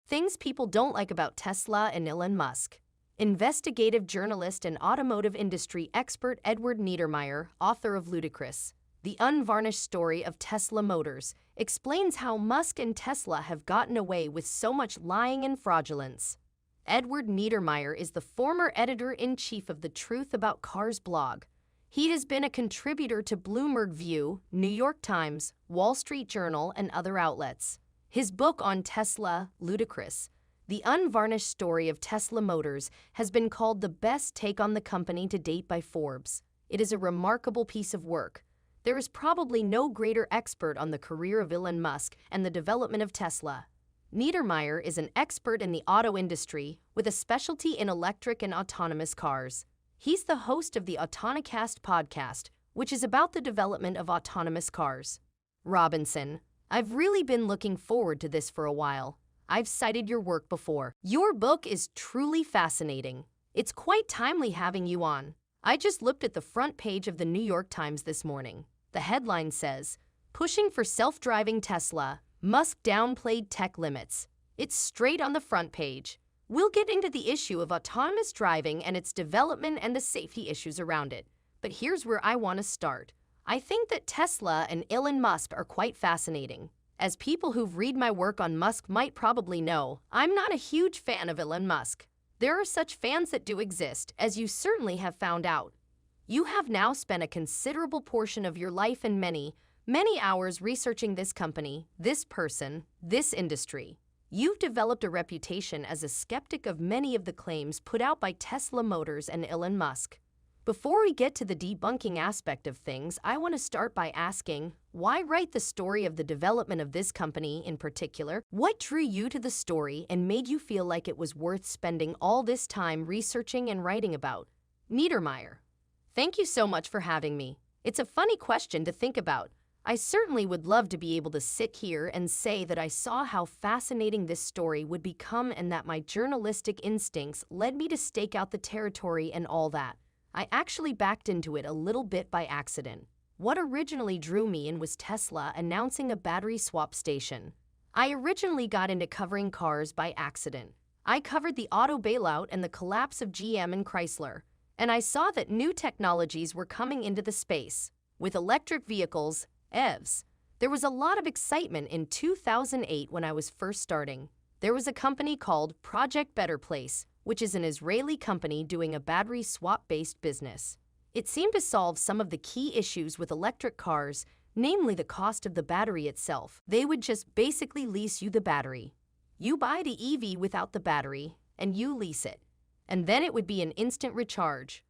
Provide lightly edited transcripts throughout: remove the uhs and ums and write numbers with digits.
Things people don't like about Tesla and Elon Musk. Investigative journalist and automotive industry expert Edward Niedermeyer, author of Ludicrous, The Unvarnished Story of Tesla Motors, explains how Musk and Tesla have gotten away with so much lying and fraudulence. Edward Niedermeyer is the former editor-in-chief of the Truth About Cars blog. He has been a contributor to Bloomberg View, New York Times, Wall Street Journal, and other outlets. His book on Tesla, Ludicrous, The Unvarnished Story of Tesla Motors, has been called the best take on the company to date by Forbes. It is a remarkable piece of work. There is probably no greater expert on the career of Elon Musk and the development of Tesla. Niedermeyer is an expert in the auto industry with a specialty in electric and autonomous cars. He's the host of the Autonocast podcast, which is about the development of autonomous cars. Robinson: I've really been looking forward to this for a while. I've cited your work before. Your book is truly fascinating. It's quite timely having you on. I just looked at the front page of the New York Times this morning. The headline says, "Pushing for Self-Driving Tesla, Musk Downplayed Tech Limits." It's straight on the front page. We'll get into the issue of autonomous driving and its development and the safety issues around it. But here's where I want to start. I think that Tesla and Elon Musk are quite fascinating. As people who've read my work on Musk might probably know, I'm not a huge fan of Elon Musk. There are such fans that do exist, as you certainly have found out. You have now spent a considerable portion of your life and many hours researching this company, this person, this industry. You've developed a reputation as a skeptic of many of the claims put out by Tesla Motors and Elon Musk. Before we get to the debunking aspect of things, I want to start by asking, why write the story of the development of this company in particular? What drew you to the story and made you feel like it was worth spending all this time researching and writing about? Niedermeyer: Thank you so much for having me. It's a funny question to think about. I certainly would love to be able to sit here and say that I saw how fascinating this story would become and that my journalistic instincts led me to stake out the territory and all that. I actually backed into it a little bit by accident. What originally drew me in was Tesla announcing a battery swap station. I originally got into covering cars by accident. I covered the auto bailout and the collapse of GM and Chrysler, and I saw that new technologies were coming into the space. With electric vehicles, EVs, there was a lot of excitement in 2008 when I was first starting. There was a company called Project Better Place, which is an Israeli company doing a battery swap-based business. It seemed to solve some of the key issues with electric cars, namely the cost of the battery itself. They would just basically lease you the battery. You buy the EV without the battery, and you lease it. And then it would be an instant recharge.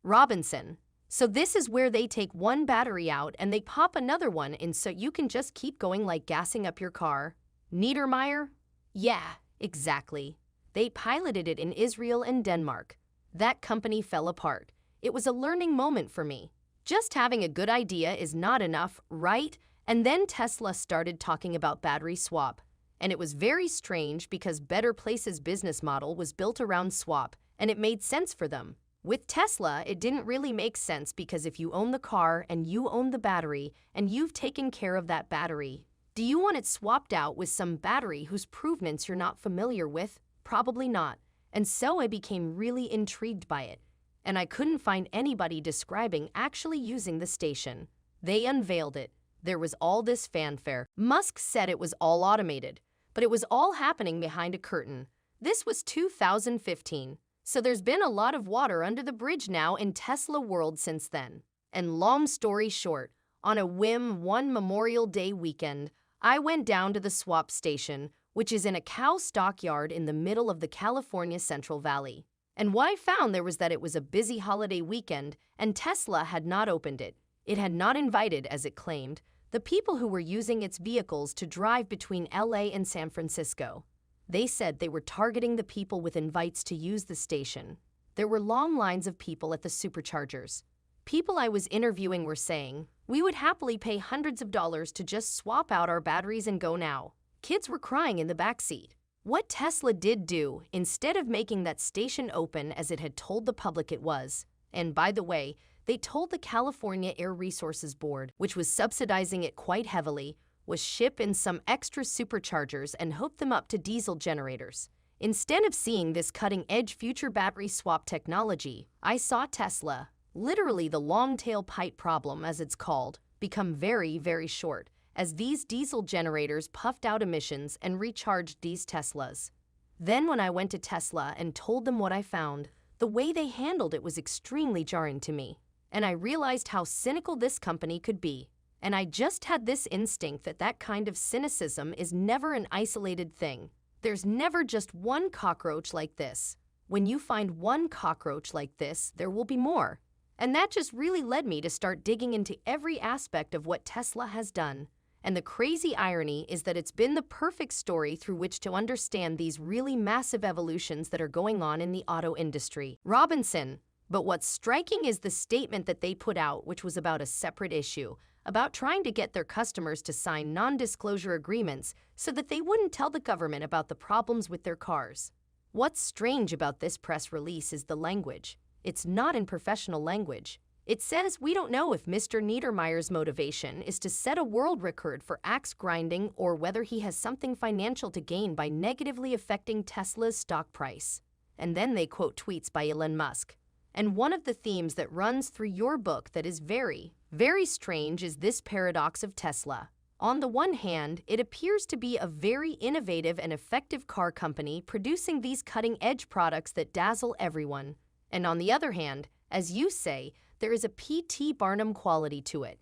Robinson: So this is where they take one battery out and they pop another one in so you can just keep going like gassing up your car? Niedermeyer: Yeah, exactly. They piloted it in Israel and Denmark. That company fell apart. It was a learning moment for me. Just having a good idea is not enough, right? And then Tesla started talking about battery swap. And it was very strange because Better Place's business model was built around swap, and it made sense for them. With Tesla, it didn't really make sense because if you own the car and you own the battery and you've taken care of that battery, do you want it swapped out with some battery whose provenance you're not familiar with? Probably not. And so I became really intrigued by it. And I couldn't find anybody describing actually using the station. They unveiled it. There was all this fanfare. Musk said it was all automated, but it was all happening behind a curtain. This was 2015. So there's been a lot of water under the bridge now in Tesla world since then. And long story short, on a whim one Memorial Day weekend, I went down to the swap station, which is in a cow stockyard in the middle of the California Central Valley. And what I found there was that it was a busy holiday weekend and Tesla had not opened it. It had not invited, as it claimed, the people who were using its vehicles to drive between LA and San Francisco. They said they were targeting the people with invites to use the station. There were long lines of people at the superchargers. People I was interviewing were saying, "We would happily pay hundreds of dollars to just swap out our batteries and go now." Kids were crying in the backseat. What Tesla did do, instead of making that station open as it had told the public it was, and by the way, they told the California Air Resources Board, which was subsidizing it quite heavily, was ship in some extra superchargers and hook them up to diesel generators. Instead of seeing this cutting-edge future battery swap technology, I saw Tesla, literally the long-tail pipe problem as it's called, become very, very short, as these diesel generators puffed out emissions and recharged these Teslas. Then when I went to Tesla and told them what I found, the way they handled it was extremely jarring to me. And I realized how cynical this company could be. And I just had this instinct that that kind of cynicism is never an isolated thing. There's never just one cockroach like this. When you find one cockroach like this, there will be more. And that just really led me to start digging into every aspect of what Tesla has done. And the crazy irony is that it's been the perfect story through which to understand these really massive evolutions that are going on in the auto industry. Robinson. But what's striking is the statement that they put out, which was about a separate issue, about trying to get their customers to sign non-disclosure agreements so that they wouldn't tell the government about the problems with their cars. What's strange about this press release is the language. It's not in professional language. It says we don't know if Mr. Niedermeyer's motivation is to set a world record for axe grinding or whether he has something financial to gain by negatively affecting Tesla's stock price. And then they quote tweets by Elon Musk. And one of the themes that runs through your book that is very, very strange is this paradox of Tesla. On the one hand, it appears to be a very innovative and effective car company producing these cutting-edge products that dazzle everyone. And on the other hand, as you say, there is a P.T. Barnum quality to it.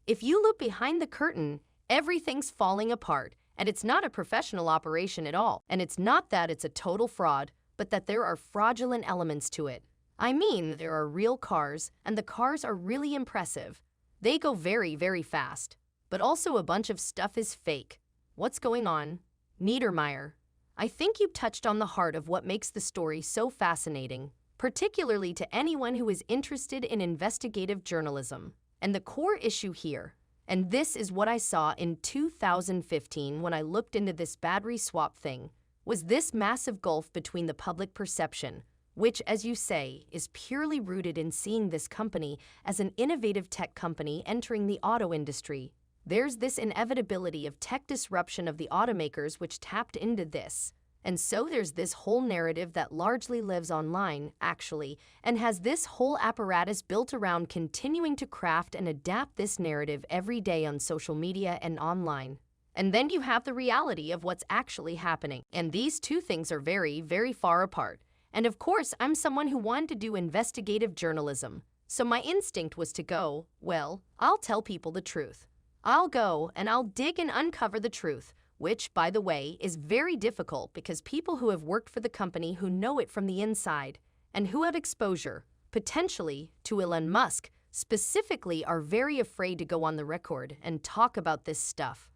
If you look behind the curtain, everything's falling apart, and it's not a professional operation at all. And it's not that it's a total fraud, but that there are fraudulent elements to it. I mean, there are real cars, and the cars are really impressive. They go very, very fast. But also a bunch of stuff is fake. What's going on? Niedermeyer. I think you touched on the heart of what makes the story so fascinating, particularly to anyone who is interested in investigative journalism. And the core issue here, and this is what I saw in 2015 when I looked into this battery swap thing, was this massive gulf between the public perception, which, as you say, is purely rooted in seeing this company as an innovative tech company entering the auto industry. There's this inevitability of tech disruption of the automakers which tapped into this. And so there's this whole narrative that largely lives online, actually, and has this whole apparatus built around continuing to craft and adapt this narrative every day on social media and online. And then you have the reality of what's actually happening. And these two things are very, very far apart. And of course, I'm someone who wanted to do investigative journalism. So my instinct was to go, well, I'll tell people the truth. I'll go and I'll dig and uncover the truth, which, by the way, is very difficult because people who have worked for the company who know it from the inside and who have exposure, potentially, to Elon Musk, specifically are very afraid to go on the record and talk about this stuff.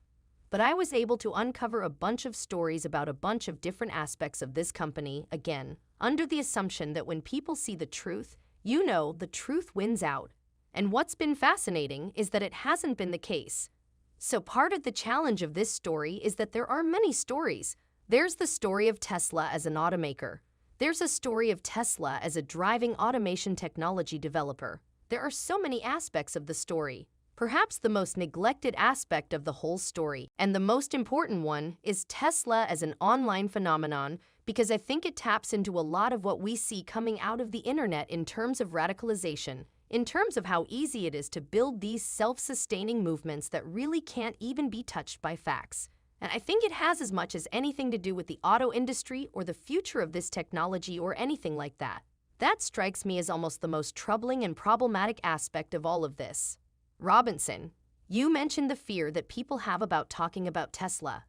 But I was able to uncover a bunch of stories about a bunch of different aspects of this company, again, under the assumption that when people see the truth, you know the truth wins out. And what's been fascinating is that it hasn't been the case. So part of the challenge of this story is that there are many stories. There's the story of Tesla as an automaker. There's a story of Tesla as a driving automation technology developer. There are so many aspects of the story. Perhaps the most neglected aspect of the whole story, and the most important one, is Tesla as an online phenomenon, because I think it taps into a lot of what we see coming out of the internet in terms of radicalization, in terms of how easy it is to build these self-sustaining movements that really can't even be touched by facts. And I think it has as much as anything to do with the auto industry or the future of this technology or anything like that. That strikes me as almost the most troubling and problematic aspect of all of this. Robinson, you mentioned the fear that people have about talking about Tesla.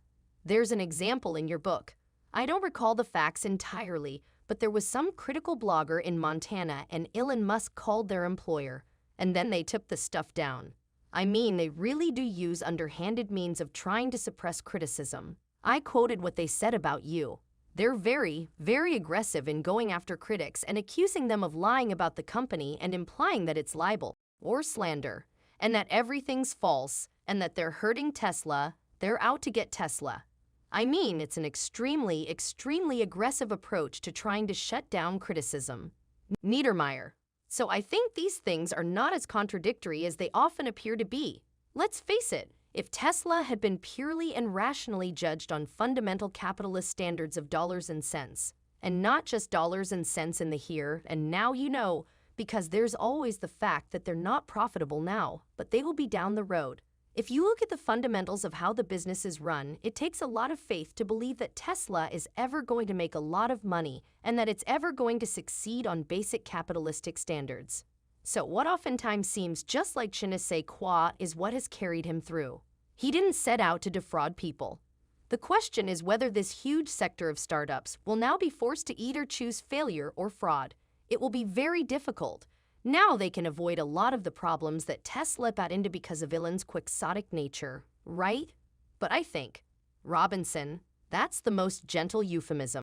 There's an example in your book. I don't recall the facts entirely, but there was some critical blogger in Montana and Elon Musk called their employer, and then they took the stuff down. I mean, they really do use underhanded means of trying to suppress criticism. I quoted what they said about you. They're very, very aggressive in going after critics and accusing them of lying about the company and implying that it's libel or slander, and that everything's false, and that they're hurting Tesla, they're out to get Tesla. I mean, it's an extremely, extremely aggressive approach to trying to shut down criticism. Niedermeyer. So I think these things are not as contradictory as they often appear to be. Let's face it, If Tesla had been purely and rationally judged on fundamental capitalist standards of dollars and cents, and not just dollars and cents in the here and now, because there's always the fact that they're not profitable now, but they will be down the road. If you look at the fundamentals of how the business is run, it takes a lot of faith to believe that Tesla is ever going to make a lot of money and that it's ever going to succeed on basic capitalistic standards. So what oftentimes seems just like je ne sais quoi is what has carried him through. He didn't set out to defraud people. The question is whether this huge sector of startups will now be forced to either choose failure or fraud. It will be very difficult. Now they can avoid a lot of the problems that Tesla got into because of Elon's quixotic nature, right? But I think, Robinson, that's the most gentle euphemism.